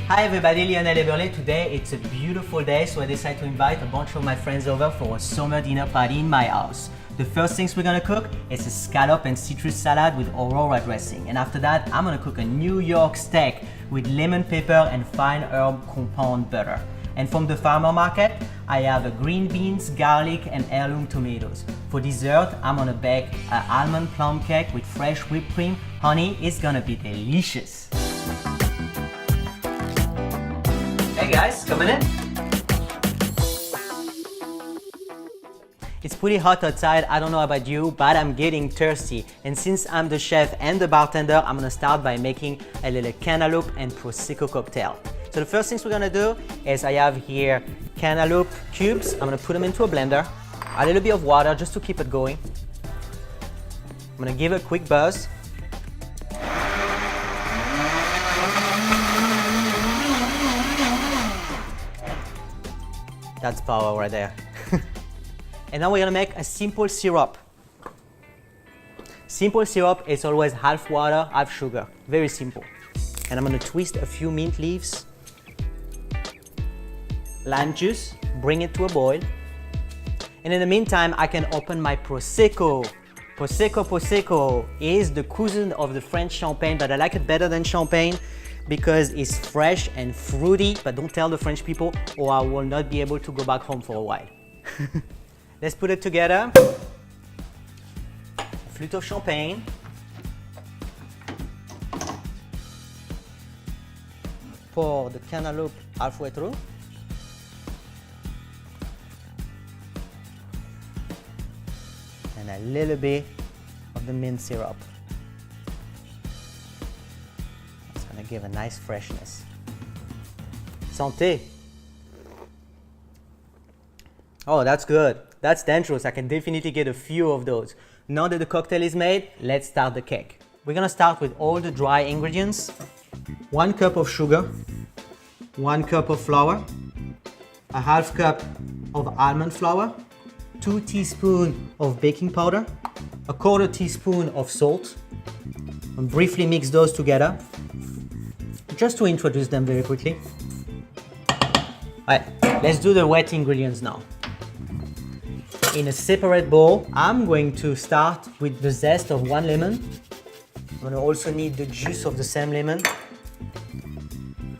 Hi everybody, Lionel Haeberle. Today it's a beautiful day, so I decided to invite a bunch of my friends over for a summer dinner party in my house. The first things we're gonna cook is a scallop and citrus salad with aurora dressing. And after that, I'm gonna cook a New York steak with lemon pepper and fine herb compound butter. And from the farmer market, I have green beans, garlic, and heirloom tomatoes. For dessert, I'm gonna bake an almond plum cake with fresh whipped cream. Honey, it's gonna be delicious. Hey guys, coming in? It's pretty hot outside, I don't know about you, but I'm getting thirsty. And since I'm the chef and the bartender, I'm gonna start by making a little cantaloupe and prosecco cocktail. So the first things we're gonna do is I have here cantaloupe cubes. I'm gonna put them into a blender, a little bit of water just to keep it going. I'm gonna give it a quick buzz. That's power right there. And now we're gonna make a simple syrup. Simple syrup is always half water, half sugar. Very simple. And I'm gonna twist a few mint leaves. Lime juice, bring it to a boil. And in the meantime, I can open my prosecco. Prosecco is the cousin of the French champagne, but I like it better than champagne because it's fresh and fruity, but don't tell the French people or I will not be able to go back home for a while. Let's put it together. A flute of champagne. Pour the cantaloupe halfway through. And a little bit of the mint syrup. It's gonna give a nice freshness. Santé! Oh, that's good. That's dangerous. I can definitely get a few of those. Now that the cocktail is made, let's start the cake. We're gonna start with all the dry ingredients. 1 cup of sugar, 1 cup of flour, a half cup of almond flour, 2 teaspoons of baking powder, a 1/4 teaspoon of salt, and briefly mix those together, just to introduce them very quickly. Alright, let's do the wet ingredients now. In a separate bowl, I'm going to start with the zest of 1 lemon. I'm going to also need the juice of the same lemon.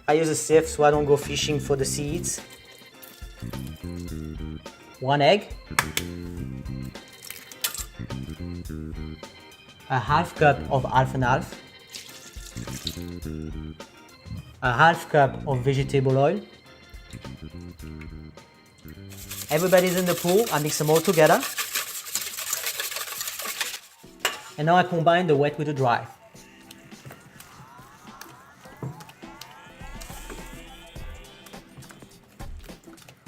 I use a sieve so I don't go fishing for the seeds. 1 egg. A half cup of half and half. A half cup of vegetable oil. Everybody's in the pool, I mix them all together. And now I combine the wet with the dry.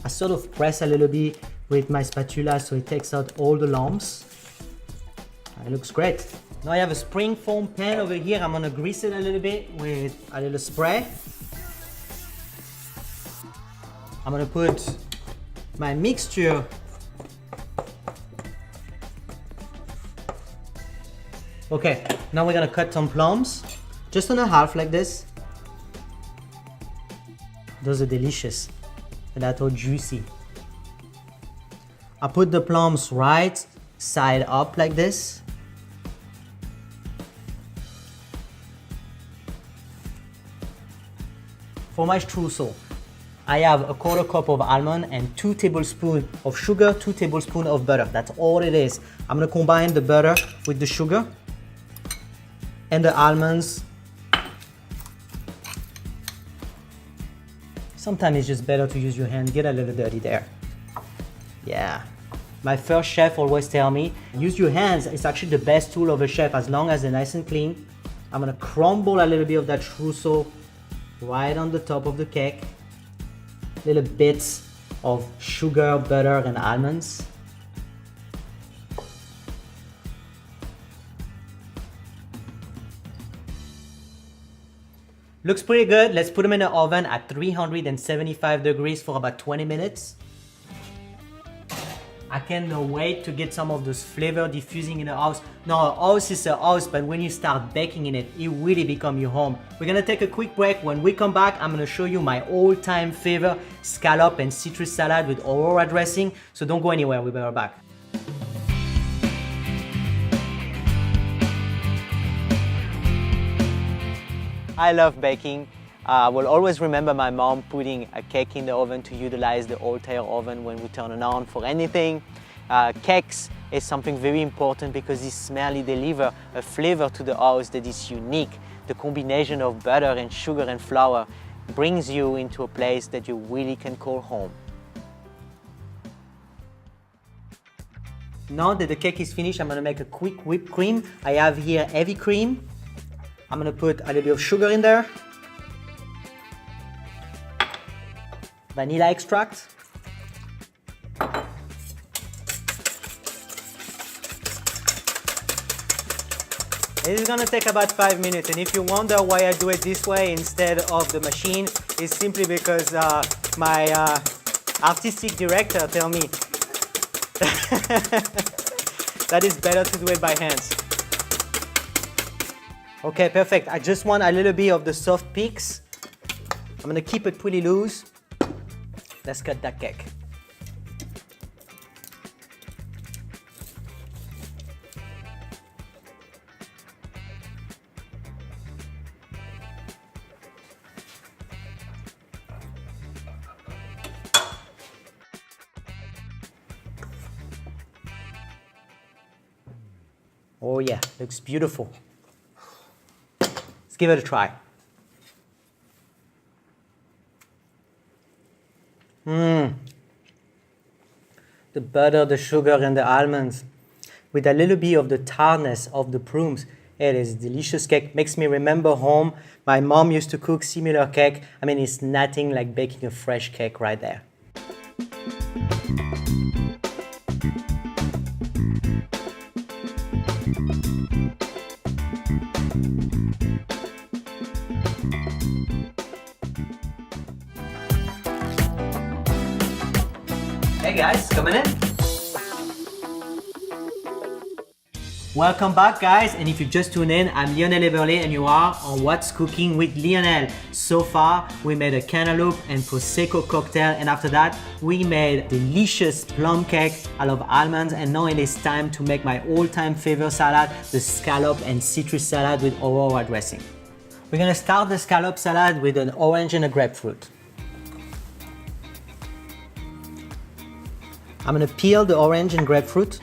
I sort of press a little bit with my spatula so it takes out all the lumps. It looks great. Now I have a spring foam pan over here. I'm gonna grease it a little bit with a little spray. I'm gonna put my mixture okay, now we're gonna cut some plums, just on a half like this. Those are delicious, and that's all juicy. I put the plums right side up like this. For my streusel, I have a 1/4 cup of almond and 2 tablespoons of sugar, 2 tablespoons of butter. That's all it is. I'm gonna combine the butter with the sugar and the almonds. Sometimes it's just better to use your hand. Get a little dirty there. Yeah. My first chef always tell me, use your hands. It's actually the best tool of a chef as long as they're nice and clean. I'm gonna crumble a little bit of that streusel right on the top of the cake. Little bits of sugar, butter, and almonds. Looks pretty good. Let's put them in the oven at 375 degrees for about 20 minutes. I cannot wait to get some of those flavor diffusing in the house. Now, a house is a house, but when you start baking in it, it really becomes your home. We're gonna take a quick break. When we come back, I'm gonna show you my all-time favorite scallop and citrus salad with aurora dressing. So don't go anywhere, we'll be right back. I love baking. I will always remember my mom putting a cake in the oven to utilize the Altair oven when we turn it on for anything. Cakes is something very important because they smelly deliver a flavor to the house that is unique. The combination of butter and sugar and flour brings you into a place that you really can call home. Now that the cake is finished, I'm gonna make a quick whipped cream. I have here heavy cream. I'm gonna put a little bit of sugar in there. Vanilla extract. This is gonna take about 5 minutes, and if you wonder why I do it this way instead of the machine, it's simply because my artistic director tell me that it's better to do it by hands. Okay, perfect. I just want a little bit of the soft peaks. I'm gonna keep it pretty loose. Let's cut that cake. Oh yeah, looks beautiful. Let's give it a try. The butter, the sugar, and the almonds with a little bit of the tartness of the plums. It is delicious cake. Makes me remember home. My mom used to cook similar cake. I mean, it's nothing like baking a fresh cake right there. Hey guys, coming in. Welcome back guys, and if you just tuned in, I'm Lionel Haeberle and you are on What's Cooking with Lionel. So far, we made a cantaloupe and prosecco cocktail, and after that, we made delicious plum cake out of almonds, and now it is time to make my all-time favorite salad, the scallop and citrus salad with aurora dressing. We're gonna start the scallop salad with an orange and a grapefruit. I'm gonna peel the orange and grapefruit.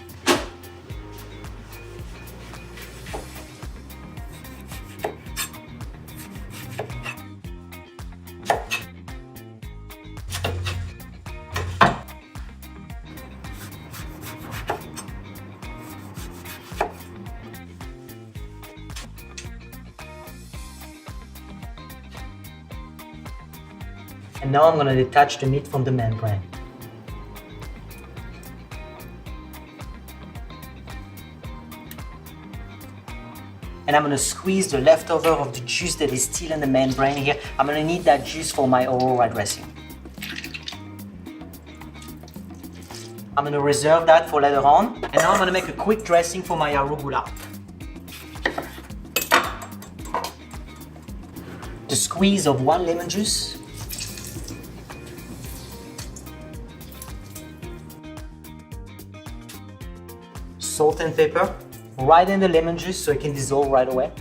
And now I'm gonna detach the meat from the membrane. And I'm gonna squeeze the leftover of the juice that is still in the membrane here. I'm gonna need that juice for my aurora dressing. I'm gonna reserve that for later on. And now I'm gonna make a quick dressing for my arugula. The squeeze of 1 lemon juice. Salt and pepper. Right in the lemon juice so it can dissolve right away.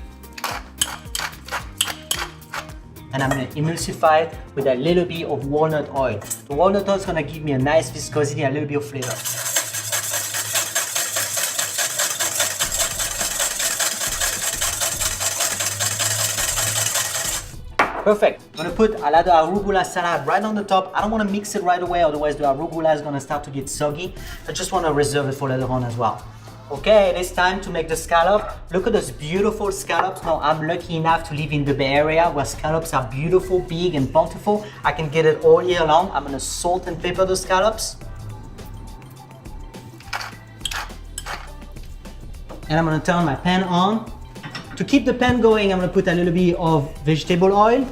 And I'm gonna emulsify it with a little bit of walnut oil. The walnut oil is gonna give me a nice viscosity, a little bit of flavor. Perfect. I'm gonna put a lot of arugula salad right on the top. I don't wanna mix it right away, otherwise the arugula is gonna start to get soggy. I just wanna reserve it for later on as well. Okay, it is time to make the scallop. Look at those beautiful scallops. Now, I'm lucky enough to live in the Bay Area where scallops are beautiful, big, and plentiful. I can get it all year long. I'm gonna salt and pepper the scallops. And I'm gonna turn my pan on. To keep the pan going, I'm gonna put a little bit of vegetable oil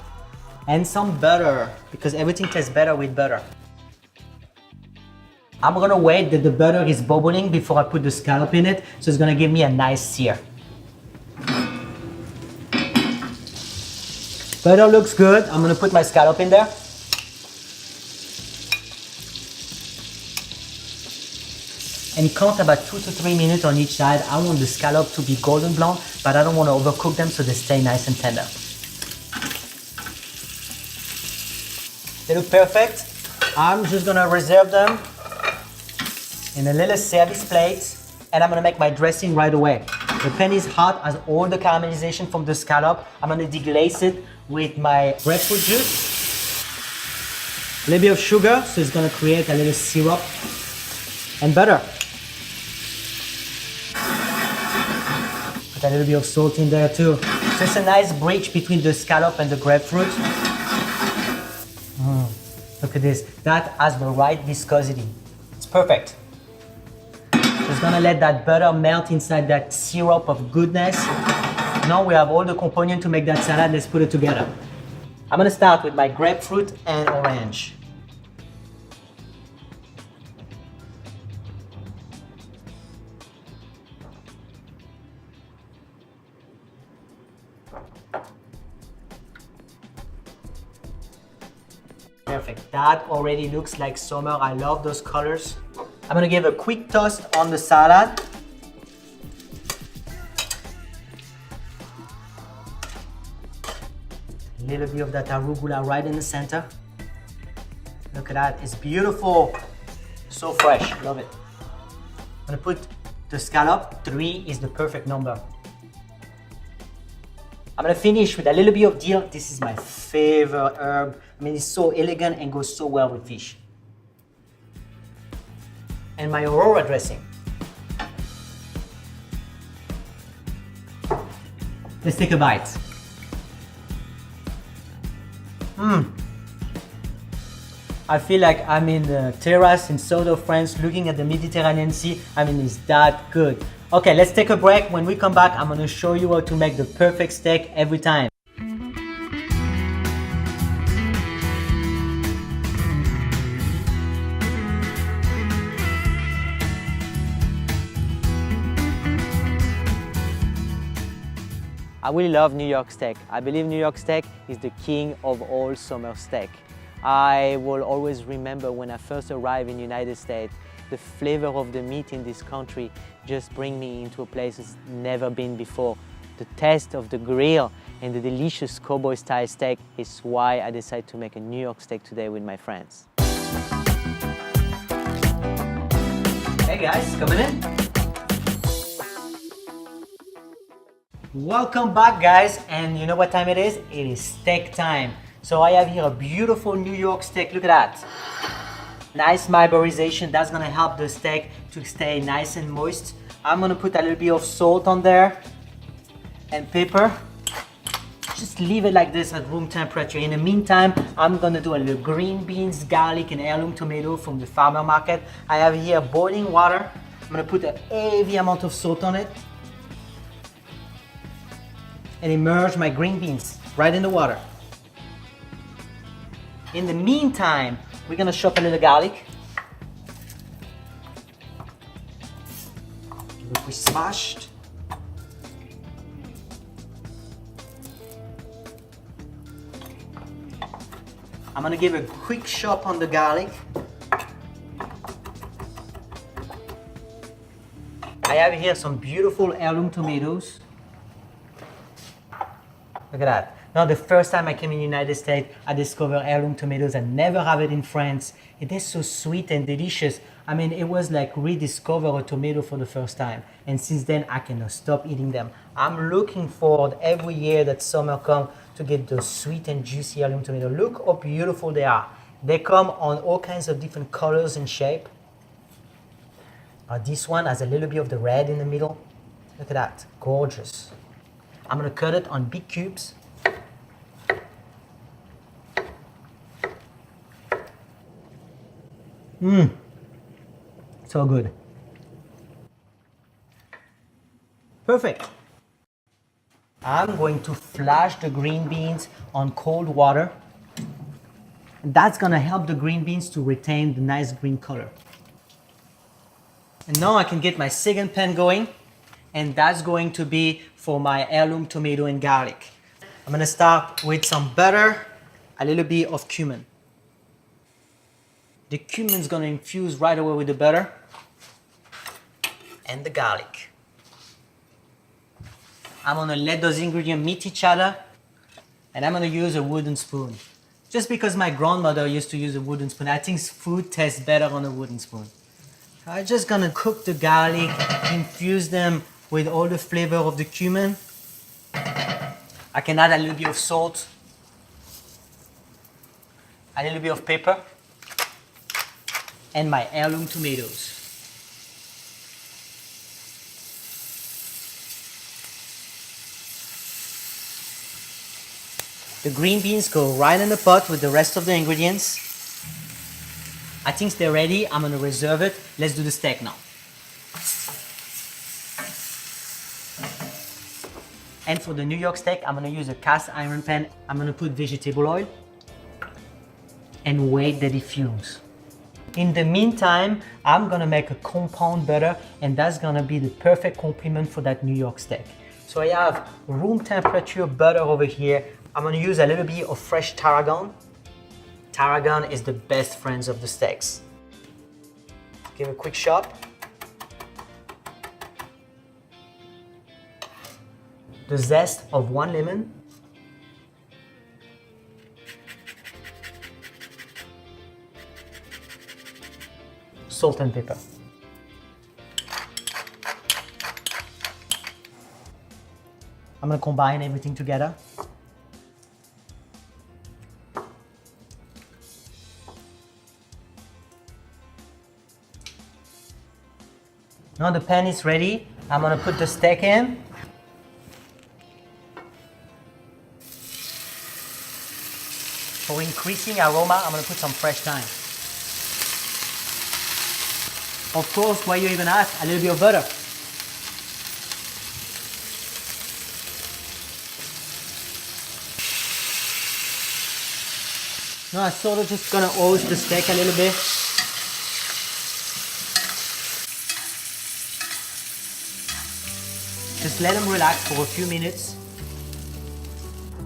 and some butter because everything tastes better with butter. I'm gonna wait that the butter is bubbling before I put the scallop in it, so it's gonna give me a nice sear. Butter looks good. I'm gonna put my scallop in there. And count about 2 to 3 minutes on each side. I want the scallop to be golden brown, but I don't want to overcook them so they stay nice and tender. They look perfect. I'm just gonna reserve them in a little service plate, and I'm gonna make my dressing right away. The pan is hot, has all the caramelization from the scallop. I'm gonna deglaze it with my grapefruit juice, a little bit of sugar, so it's gonna create a little syrup, and butter. Put a little bit of salt in there too. So it's a nice bridge between the scallop and the grapefruit. Look at this, that has the right viscosity. It's perfect. Just gonna let that butter melt inside that syrup of goodness. Now we have all the components to make that salad. Let's put it together. I'm gonna start with my grapefruit and orange. Perfect, that already looks like summer. I love those colors. I'm gonna give a quick toast on the salad. A little bit of that arugula right in the center. Look at that, it's beautiful. So fresh, love it. I'm gonna put the scallop. 3 is the perfect number. I'm gonna finish with a little bit of dill. This is my favorite herb. I mean, it's so elegant and goes so well with fish. And my aurora dressing. Let's take a bite. I feel like I'm in the terrace in south of France looking at the Mediterranean Sea. I mean, it's that good. Okay, let's take a break. When we come back, I'm gonna show you how to make the perfect steak every time. I really love New York steak. I believe New York steak is the king of all summer steak. I will always remember when I first arrived in the United States, the flavor of the meat in this country just bring me into a place it's never been before. The taste of the grill and the delicious cowboy style steak is why I decided to make a New York steak today with my friends. Hey guys, coming in? Welcome back guys, and you know what time it is? It is steak time. So I have here a beautiful New York steak, look at that. Nice marborization, that's gonna help the steak to stay nice and moist. I'm gonna put a little bit of salt on there and pepper. Just leave it like this at room temperature. In the meantime, I'm gonna do a little green beans, garlic and heirloom tomato from the farmer market. I have here boiling water. I'm gonna put a heavy amount of salt on it and immerse my green beans right in the water. In the meantime, we're gonna chop a little garlic. Look, we smashed. I'm gonna give a quick chop on the garlic. I have here some beautiful heirloom tomatoes. Look at that. Now, the first time I came in the United States, I discovered heirloom tomatoes. I never have it in France. It is so sweet and delicious. I mean, it was like rediscover a tomato for the first time. And since then, I cannot stop eating them. I'm looking forward every year that summer comes to get those sweet and juicy heirloom tomatoes. Look how beautiful they are. They come on all kinds of different colors and shape. This one has a little bit of the red in the middle. Look at that, gorgeous. I'm gonna cut it on big cubes. So good. Perfect. I'm going to flash the green beans on cold water. And that's gonna help the green beans to retain the nice green color. And now I can get my second pan going, and that's going to be for my heirloom tomato and garlic. I'm gonna start with some butter, a little bit of cumin. The cumin's gonna infuse right away with the butter and the garlic. I'm gonna let those ingredients meet each other, and I'm gonna use a wooden spoon. Just because my grandmother used to use a wooden spoon, I think food tastes better on a wooden spoon. I'm just gonna cook the garlic, infuse them with all the flavor of the cumin. I can add a little bit of salt, a little bit of pepper, and my heirloom tomatoes. The green beans go right in the pot with the rest of the ingredients. I think they're ready. I'm gonna reserve it. Let's do the steak now. And for the New York steak, I'm gonna use a cast iron pan. I'm gonna put vegetable oil and wait that it fumes. In the meantime, I'm gonna make a compound butter, and that's gonna be the perfect complement for that New York steak. So I have room temperature butter over here. I'm gonna use a little bit of fresh tarragon. Tarragon is the best friend of the steaks. Give it a quick shot. The zest of 1 lemon. Salt and pepper. I'm gonna combine everything together. Now the pan is ready. I'm gonna put the steak in. For increasing aroma, I'm gonna put some fresh thyme. Of course, why you even ask, a little bit of butter. Now I'm sort of just gonna roast the steak a little bit. Just let them relax for a few minutes.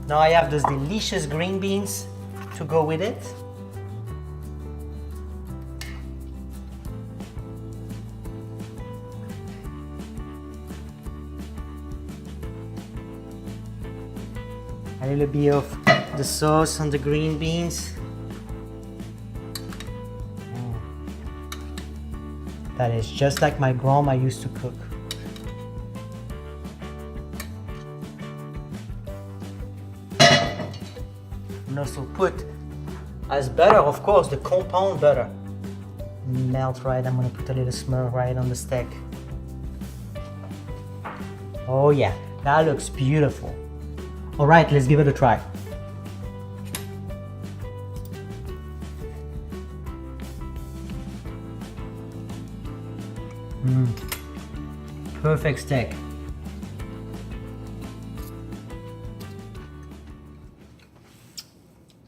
Now I have those delicious green beans to go with it. A little bit of the sauce on the green beans. That is just like my grandma used to cook. And also put as butter, of course, the compound butter. Melt right, I'm gonna put a little smell right on the steak. Oh yeah, that looks beautiful. All right, let's give it a try. Perfect steak.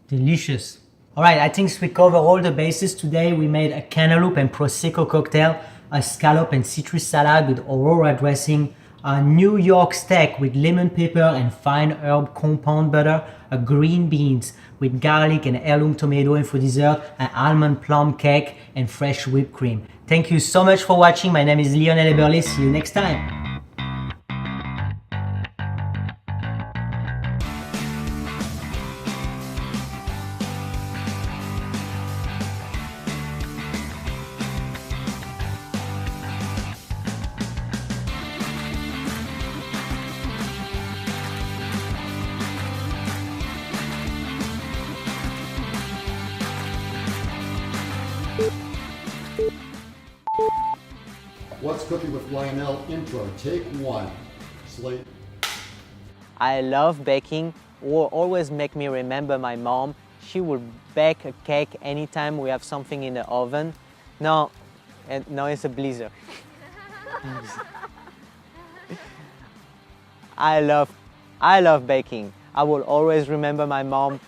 Delicious. All right, I think we covered all the bases today. We made a cantaloupe and prosecco cocktail, a scallop and citrus salad with aurora dressing, a New York steak with lemon pepper and fine herb compound butter, a green beans with garlic and heirloom tomato, and for dessert, an almond plum cake and fresh whipped cream. Thank you so much for watching. My name is Lionel Haeberle. See you next time. What's Cooking with Lionel intro, take 1. Slate. I love baking. Will always make me remember my mom. She would bake a cake anytime we have something in the oven. No, it's a blizzard. I love baking. I will always remember my mom